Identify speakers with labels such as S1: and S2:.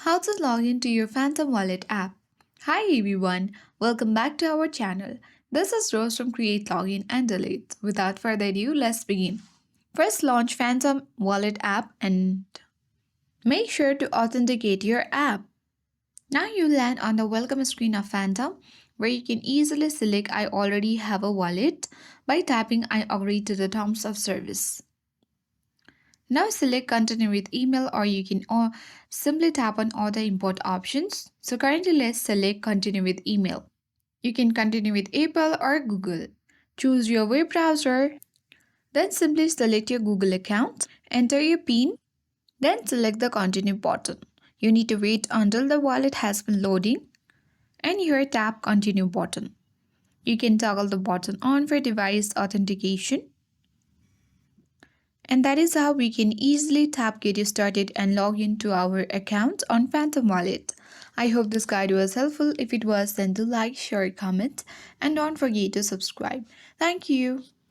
S1: How to log into your Phantom Wallet app. Hi everyone, welcome back to our channel. This is Rose from Create Login and Delete. Without further ado, let's begin. First, launch Phantom Wallet app and make sure to authenticate your app. Now you land on the welcome screen of Phantom where you can easily select I already have a wallet by tapping I agree to the terms of service. Now select continue with email or you can simply tap on all the import options. So currently let's select continue with email. You can continue with Apple or Google. Choose your web browser. Then simply select your Google account. Enter your PIN. Then select the continue button. You need to wait until the wallet has been loading. And here tap continue button. You can toggle the button on for device authentication. And that is how we can easily tap get you started and log into our account on Phantom Wallet. I hope this guide was helpful. If it was, then do like, share, comment, and don't forget to subscribe. Thank you.